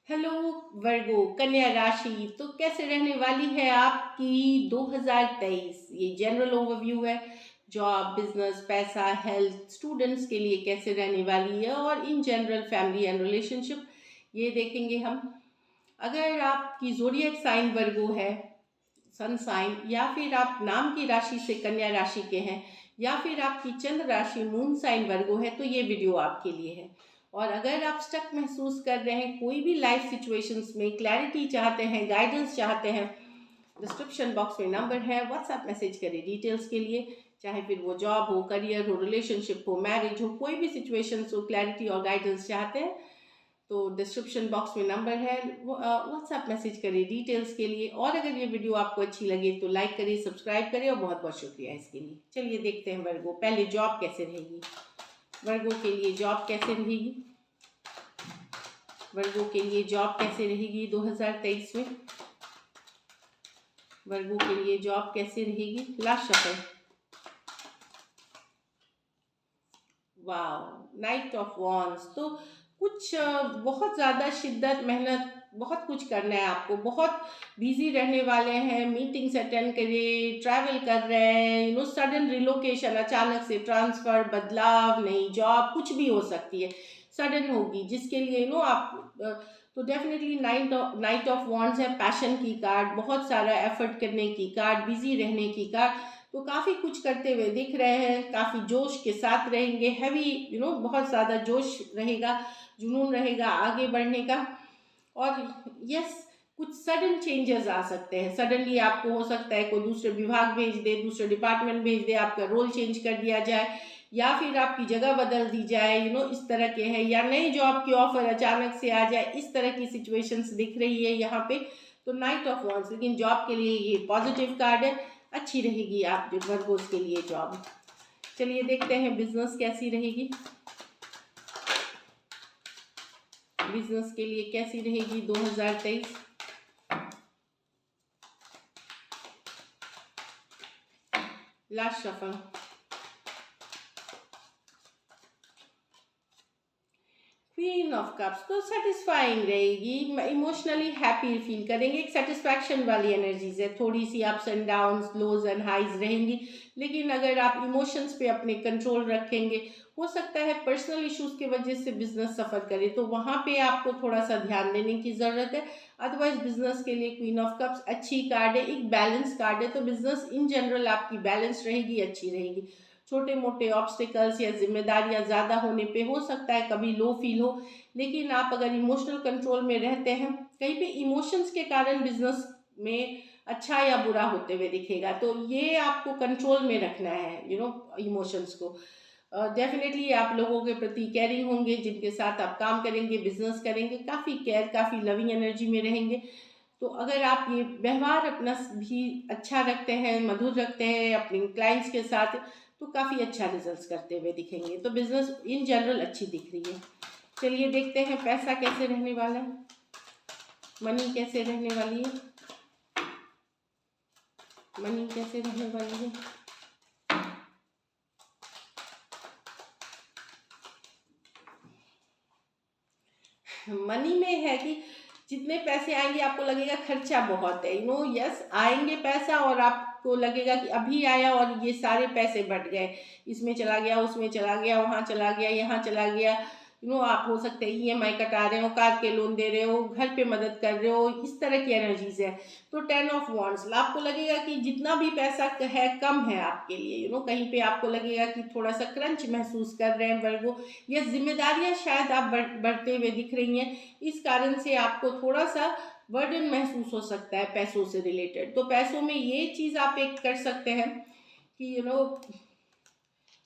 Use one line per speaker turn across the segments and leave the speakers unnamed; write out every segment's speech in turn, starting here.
Hello वर्गो कन्या राशि। तो कैसे रहने वाली है आपकी 2023? ये जनरल ओवरव्यू है। जॉब, बिजनेस, पैसा, हेल्थ, स्टूडेंट्स के लिए कैसे रहने वाली है और in general family and relationship ये देखेंगे हम। अगर आपकी ज़ोडिएक साइन वर्गो है, सन साइन, या फिर आप नाम की राशि से कन्या राशि के हैं, या फिर आपकी चंद्र राशि मून साइन वर्गो है, तो ये वीडियो आपके लिए है। और अगर आप स्टक महसूस कर रहे हैं कोई भी लाइफ सिचुएशंस में, क्लैरिटी चाहते हैं, गाइडेंस चाहते हैं, डिस्क्रिप्शन बॉक्स में नंबर है, व्हाट्सएप मैसेज करें डिटेल्स के लिए। चाहे फिर वो जॉब हो, करियर हो, रिलेशनशिप हो, मैरिज हो, कोई भी सिचुएशंस हो, क्लैरिटी और गाइडेंस चाहते हैं तो डिस्क्रिप्शन बॉक्स में नंबर है, व्हाट्सएप मैसेज करिए डिटेल्स के लिए। और अगर ये वीडियो आपको अच्छी लगे तो लाइक करिए, सब्सक्राइब करिए, और बहुत बहुत शुक्रिया इसके लिए। चलिए देखते हैं वर्गो। पहले जॉब कैसे रहेगी, वर्गो के लिए जॉब कैसे रहेगी, वर्गो के लिए जॉब कैसे रहेगी 2023 में, वर्गो के लिए जॉब कैसे रहेगी। लास्ट शफल, वाह, नाइट ऑफ वॉन्ड्स। तो कुछ बहुत ज़्यादा शिद्दत, मेहनत, बहुत कुछ करना है आपको, बहुत बिजी रहने वाले हैं, मीटिंग्स अटेंड करिए, ट्रैवल कर रहे हैं, सडन रिलोकेशन, अचानक से ट्रांसफ़र, बदलाव, नई जॉब, कुछ भी हो सकती है, सडन होगी, जिसके लिए आप तो डेफिनेटली नाइट ऑफ वॉन्ड्स है, पैशन की कार्ड, बहुत सारा एफर्ट करने की कार्ड, बिजी रहने की कार्ड। तो काफ़ी कुछ करते हुए दिख रहे हैं, काफ़ी जोश के साथ रहेंगे, हैवी बहुत ज़्यादा जोश रहेगा, जुनून रहेगा आगे बढ़ने का। और यस, कुछ सडन चेंजेस आ सकते हैं, सडनली आपको हो सकता है कोई दूसरे विभाग भेज दे, दूसरे डिपार्टमेंट भेज दे, आपका रोल चेंज कर दिया जाए, या फिर आपकी जगह बदल दी जाए, इस तरह के हैं, या नई जॉब की ऑफर अचानक से आ जाए, इस तरह की सिचुएशंस दिख रही है यहाँ पे। तो नाइट ऑफ वॉन्ड्स, लेकिन जॉब के लिए ये पॉजिटिव कार्ड है, अच्छी रहेगी आप वर्गोस के लिए जॉब। चलिए देखते हैं बिजनेस कैसी रहेगी, बिजनेस के लिए कैसी रहेगी 2023। Last shuffle, queen of cups. तो सेटिस्फाइंग रहेगी, इमोशनली हैप्पी फील करेंगे, एक सेटिस्फैक्शन वाली एनर्जीज है, थोड़ी सी ups and downs, lows and highs रहेंगी, लेकिन अगर आप इमोशंस पे अपने कंट्रोल रखेंगे, हो सकता है पर्सनल इश्यूज की वजह से बिजनेस सफ़र करे, तो वहाँ पे आपको थोड़ा सा ध्यान देने की ज़रूरत है। अदरवाइज बिजनेस के लिए क्वीन ऑफ कप्स अच्छी कार्ड है, एक बैलेंस कार्ड है, तो बिजनेस इन जनरल आपकी बैलेंस रहेगी, अच्छी रहेगी। छोटे मोटे ऑब्स्टिकल्स या जिम्मेदारियां ज़्यादा होने पे हो सकता है कभी लो फील हो, लेकिन आप अगर इमोशनल कंट्रोल में रहते हैं, कहीं पे इमोशंस के कारण बिजनेस में अच्छा या बुरा होते हुए दिखेगा, तो ये आपको कंट्रोल में रखना है, इमोशंस को। डेफिनेटली आप लोगों के प्रति केयरिंग होंगे, जिनके साथ आप काम करेंगे, बिजनेस करेंगे, काफ़ी केयर, काफ़ी लविंग एनर्जी में रहेंगे। तो अगर आप ये व्यवहार अपना भी अच्छा रखते हैं, मधुर रखते हैं अपने क्लाइंट्स के साथ, तो काफ़ी अच्छा रिजल्ट्स करते हुए दिखेंगे। तो बिजनेस इन जनरल अच्छी दिख रही है। चलिए देखते हैं पैसा कैसे रहने वाला है, मनी कैसे रहने वाली है, मनी कैसे रहने वाली है। मनी में है कि जितने पैसे आएंगे आपको लगेगा खर्चा बहुत है, यस, आएंगे पैसा और आपको लगेगा कि अभी आया और ये सारे पैसे बढ़ गए, इसमें चला गया, उसमें चला गया, वहाँ चला गया, यहाँ चला गया। आप हो सकते हैं ईएमआई कटा रहे हो, कार के लोन दे रहे हो, घर पे मदद कर रहे हो, इस तरह की एनर्जीज है। तो 10 ऑफ वॉन्ड्स, आपको लगेगा कि जितना भी पैसा है कम है आपके लिए, कहीं पे आपको लगेगा कि थोड़ा सा क्रंच महसूस कर रहे हैं वर्गो, या जिम्मेदारियां शायद आप बढ़ते हुए दिख रही हैं, इस कारण से आपको थोड़ा सा बर्डन महसूस हो सकता है पैसों से रिलेटेड। तो पैसों में ये चीज़ आप एक कर सकते हैं कि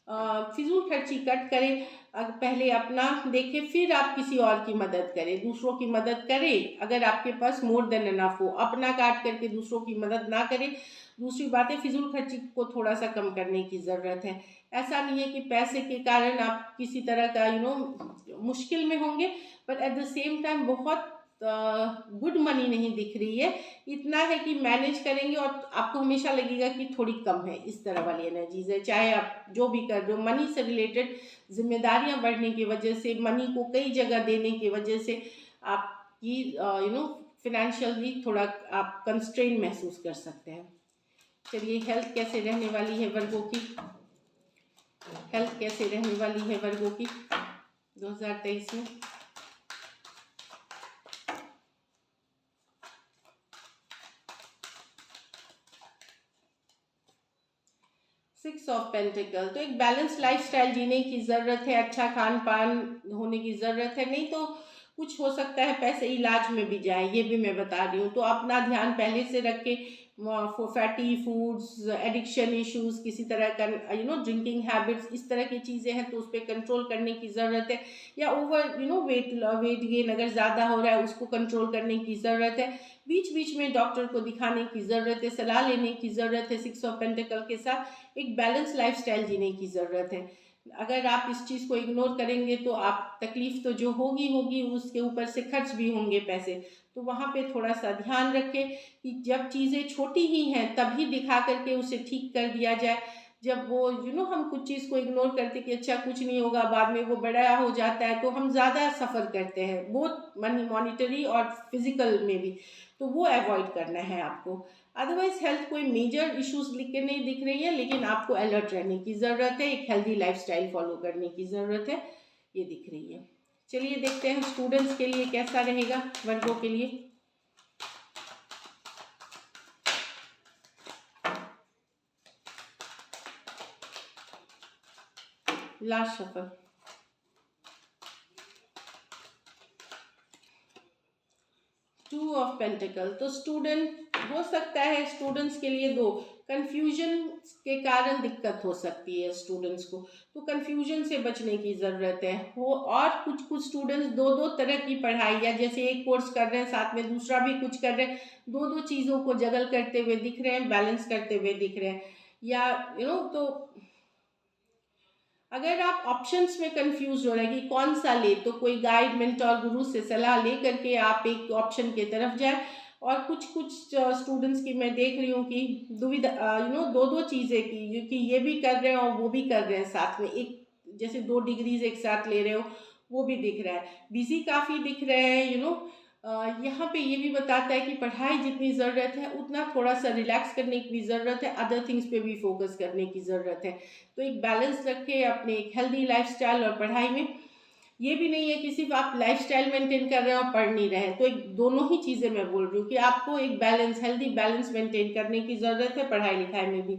फिजूल खर्ची कट करें, पहले अपना देखें, फिर आप किसी और की मदद करें, दूसरों की मदद करें अगर आपके पास मोर देन इनफ हो, अपना काट करके दूसरों की मदद ना करें। दूसरी बात है, फिजूल खर्ची को थोड़ा सा कम करने की ज़रूरत है। ऐसा नहीं है कि पैसे के कारण आप किसी तरह का मुश्किल में होंगे, but at the same time बहुत गुड मनी नहीं दिख रही है, इतना है कि मैनेज करेंगे और आपको हमेशा लगेगा कि थोड़ी कम है, इस तरह वाली एनर्जीज है। चाहे आप जो भी कर रहे हो, मनी से रिलेटेड जिम्मेदारियां बढ़ने की वजह से, मनी को कई जगह देने की वजह से आपकी कि फिनेंशियली थोड़ा आप कंस्ट्रेन महसूस कर सकते हैं। चलिए, हेल्थ कैसे रहने वाली है वर्गों की, हेल्थ कैसे रहने वाली है वर्गों की 2023 में। 6 ऑफ पेंटिकल, तो एक बैलेंस लाइफस्टाइल जीने की ज़रूरत है, अच्छा खान पान होने की ज़रूरत है, नहीं तो कुछ हो सकता है पैसे इलाज में भी जाए, ये भी मैं बता रही हूँ। तो अपना ध्यान पहले से रख के फैटी फूड्स, एडिक्शन इश्यूज, किसी तरह का ड्रिंकिंग हैबिट्स, इस तरह की चीज़ें हैं तो उस पर कंट्रोल करने की ज़रूरत है। या ओवर वेट गेन अगर ज़्यादा हो रहा है उसको कंट्रोल करने की ज़रूरत है। बीच बीच में डॉक्टर को दिखाने की ज़रूरत है, सलाह लेने की ज़रूरत है। 6 ऑफ पेंटिकल के साथ एक बैलेंस लाइफस्टाइल जीने की ज़रूरत है। अगर आप इस चीज़ को इग्नोर करेंगे तो आप तकलीफ तो जो होगी होगी, उसके ऊपर से खर्च भी होंगे पैसे। तो वहाँ पे थोड़ा सा ध्यान रखें कि जब चीज़ें छोटी ही हैं तभी दिखा करके उसे ठीक कर दिया जाए। जब वो हम कुछ चीज़ को इग्नोर करते कि अच्छा कुछ नहीं होगा, बाद में वो बड़ा हो जाता है तो हम ज़्यादा सफ़र करते हैं, बोथ मॉनिटरी और फिजिकल में भी। तो वो अवॉइड करना है आपको। अदरवाइज हेल्थ कोई मेजर इश्यूज लिख के नहीं दिख रही है, लेकिन आपको अलर्ट रहने की ज़रूरत है, एक हेल्दी लाइफस्टाइल फॉलो करने की ज़रूरत है, ये दिख रही है। चलिए देखते हैं स्टूडेंट्स के लिए कैसा रहेगा, वर्गों के लिए। लास्ट शफल, 2 ऑफ पेंटिकल, तो स्टूडेंट हो सकता है, स्टूडेंट्स के लिए दो कंफ्यूजन के कारण दिक्कत हो सकती है स्टूडेंट्स को, तो कंफ्यूजन से बचने की ज़रूरत है। हो और कुछ कुछ स्टूडेंट्स दो दो तरह की पढ़ाई, या जैसे एक कोर्स कर रहे हैं साथ में दूसरा भी कुछ कर रहे हैं, दो दो चीज़ों को जगल करते हुए दिख रहे हैं, बैलेंस करते हुए दिख रहे हैं। या तो अगर आप ऑप्शंस में कंफ्यूज हो रहे हैं कि कौन सा ले, तो कोई गाइड, मेंटोर, गुरु से सलाह ले करके आप एक ऑप्शन के तरफ जाए। और कुछ कुछ स्टूडेंट्स की मैं देख रही हूँ कि दुविधा, दो दो चीज़ें की, क्योंकि ये भी कर रहे हैं और वो भी कर रहे हैं साथ में, एक जैसे 2 डिग्रीज एक साथ ले रहे हो, वो भी दिख रहा है। बिजी काफ़ी दिख रहे हैं, यहाँ पे ये भी बताता है कि पढ़ाई जितनी ज़रूरत है उतना थोड़ा सा रिलैक्स करने की भी ज़रूरत है, अदर थिंग्स पे भी फोकस करने की ज़रूरत है। तो एक बैलेंस रखें अपने एक हेल्दी लाइफस्टाइल और पढ़ाई में। ये भी नहीं है कि सिर्फ आप लाइफस्टाइल मेंटेन कर रहे हैं और पढ़ नहीं रहे हैं, तो एक दोनों ही चीज़ें मैं बोल रही हूँ कि आपको एक बैलेंस, हेल्दी बैलेंस मेंटेन करने की ज़रूरत है पढ़ाई लिखाई में भी।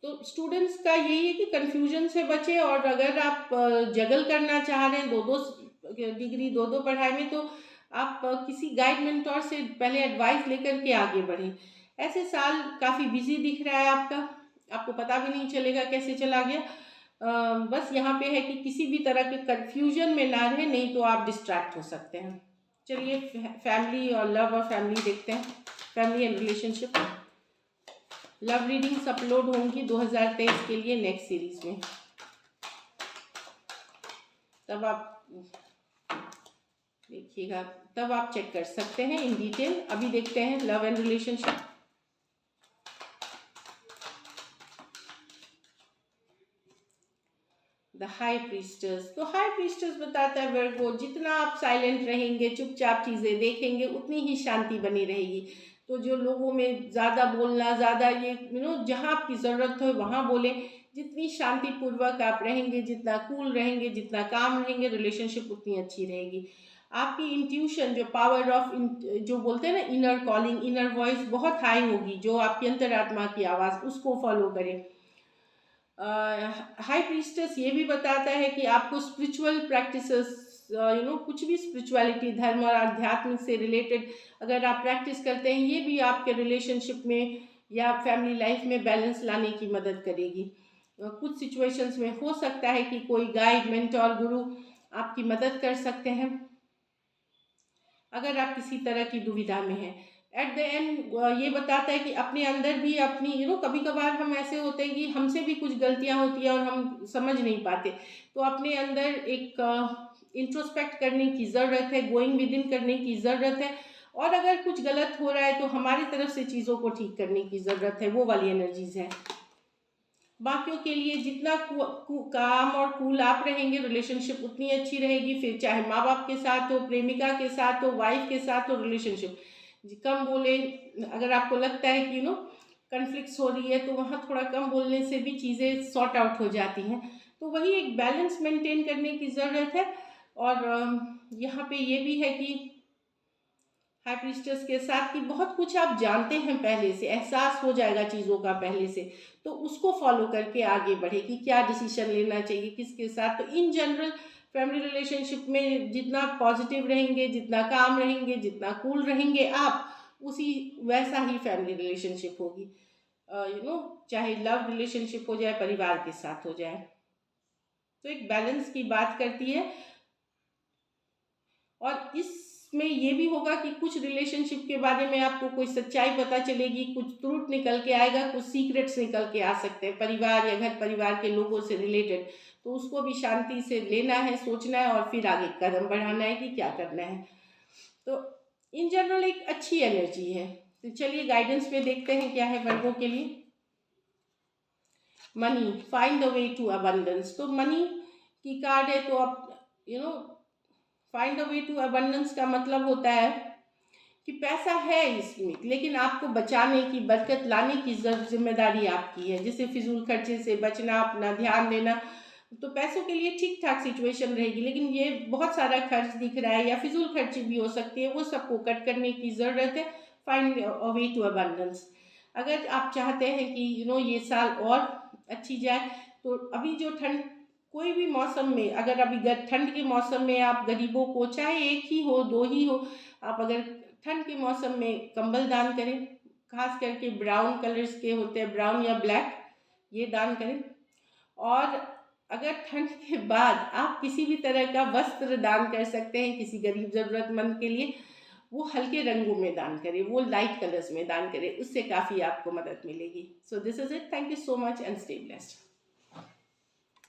तो स्टूडेंट्स का यही है कि कंफ्यूजन से बचे, और अगर आप जगल करना चाह रहे हैं दो दो डिग्री, दो दो पढ़ाई में, तो आप किसी गाइड मेंटोर से पहले एडवाइस लेकर के आगे बढ़ें। ऐसे साल काफ़ी बिजी दिख रहा है आपका, आपको पता भी नहीं चलेगा कैसे चला गया। बस यहाँ पे है कि किसी भी तरह के कंफ्यूजन में ना रहे, नहीं तो आप डिस्ट्रैक्ट हो सकते हैं। चलिए फैमिली और लव और फैमिली देखते हैं, family and relationship. Love readings upload होंगी 2023 के लिए नेक्स्ट सीरीज में, तब आप देखिएगा, तब आप चेक कर सकते हैं इन डिटेल। अभी देखते हैं love and relationship. The high priestess, तो हाई प्रीस्टर्स बताता है वर्गो, जितना आप साइलेंट रहेंगे, चुपचाप चीज़ें देखेंगे, उतनी ही शांति बनी रहेगी। तो जो लोगों में ज़्यादा बोलना, ज़्यादा ये जहाँ आपकी ज़रूरत हो वहाँ बोले, जितनी शांतिपूर्वक आप रहेंगे, जितना कूल रहेंगे, जितना काम रहेंगे, रिलेशनशिप उतनी अच्छी रहेगी। आपकी इंट्यूशन, जो पावर ऑफ जो बोलते हैं ना इनर कॉलिंग, इनर वॉइस बहुत हाई होगी, जो आपकी अंतरात्मा की आवाज़, उसको फॉलो करें। हाई प्रीस्टेस ये भी बताता है कि आपको स्पिरिचुअल प्रैक्टिसेस, कुछ भी स्पिरिचुअलिटी, धर्म और आध्यात्म से रिलेटेड अगर आप प्रैक्टिस करते हैं, ये भी आपके रिलेशनशिप में या फैमिली लाइफ में बैलेंस लाने की मदद करेगी। कुछ सिचुएशंस में हो सकता है कि कोई गाइड, मेंटोर, गुरु आपकी मदद कर सकते हैं अगर आप किसी तरह की दुविधा में हैं। एट द एंड ये बताता है कि अपने अंदर भी अपनी कभी कभार हम ऐसे होते हैं कि हमसे भी कुछ गलतियां होती हैं और हम समझ नहीं पाते, तो अपने अंदर एक इंट्रोस्पेक्ट करने की ज़रूरत है, गोइंग विद इन करने की ज़रूरत है। और अगर कुछ गलत हो रहा है तो हमारी तरफ से चीज़ों को ठीक करने की ज़रूरत है, वो वाली एनर्जीज है। बाकियों के लिए जितना काम और कूल आप रहेंगे, रिलेशनशिप उतनी अच्छी रहेगी। फिर चाहे माँ बाप के साथ हो, प्रेमिका के साथ हो, वाइफ के साथ हो, रिलेशनशिप कम बोले। अगर आपको लगता है कि कन्फ्लिक्ट्स हो रही है, तो वहाँ थोड़ा कम बोलने से भी चीज़ें सॉर्ट आउट हो जाती हैं। तो वही एक बैलेंस मेंटेन करने की ज़रूरत है। और यहाँ पे ये भी है कि हाई प्रीस्टेस के साथ कि बहुत कुछ आप जानते हैं पहले से, एहसास हो जाएगा चीज़ों का पहले से, तो उसको फॉलो करके आगे बढ़े कि क्या डिसीजन लेना चाहिए किसके साथ। तो इन जनरल फैमिली रिलेशनशिप में जितना पॉजिटिव रहेंगे, जितना काम रहेंगे, जितना कूल रहेंगे आप, उसी वैसा ही फैमिली रिलेशनशिप होगी। चाहे लव रिलेशनशिप हो जाए, परिवार के साथ हो जाए। तो एक बैलेंस की बात करती है। और इसमें ये भी होगा कि कुछ रिलेशनशिप के बारे में आपको कोई सच्चाई पता चलेगी, कुछ ट्रूथ निकल के आएगा, कुछ सीक्रेट्स निकल के आ सकते हैं परिवार या घर परिवार के लोगों से रिलेटेड। तो उसको भी शांति से लेना है, सोचना है और फिर आगे कदम बढ़ाना है कि क्या करना है। तो इन जनरल एक अच्छी एनर्जी है। तो चलिए गाइडेंस में देखते हैं क्या है वर्गों के लिए। Money, find the way to abundance. तो मनी की कार्ड है, तो आप find the way to abundance का मतलब होता है कि पैसा है इसमें, लेकिन आपको बचाने की, बरकत लाने की जिम्मेदारी आपकी है। जैसे फिजूल खर्चे से बचना, अपना ध्यान देना। तो पैसों के लिए ठीक ठाक सिचुएशन रहेगी, लेकिन ये बहुत सारा खर्च दिख रहा है या फिजूल खर्ची भी हो सकती है, वो सबको कट करने की ज़रूरत है। Find a way to abundance. अगर आप चाहते हैं कि ये साल और अच्छी जाए, तो अभी जो ठंड, कोई भी मौसम में, अगर अभी ठंड के मौसम में आप गरीबों को, चाहे एक ही हो, दो ही हो, आप अगर ठंड के मौसम में कंबल दान करें, खास करके ब्राउन कलर्स के होते हैं, ब्राउन या ब्लैक, ये दान करें। और अगर ठंड के बाद आप किसी भी तरह का वस्त्र दान कर सकते हैं किसी गरीब ज़रूरतमंद के लिए, वो हल्के रंगों में दान करें, वो लाइट कलर्स में दान करें, उससे काफ़ी आपको मदद मिलेगी। So this is it. Thank you so much and stay blessed.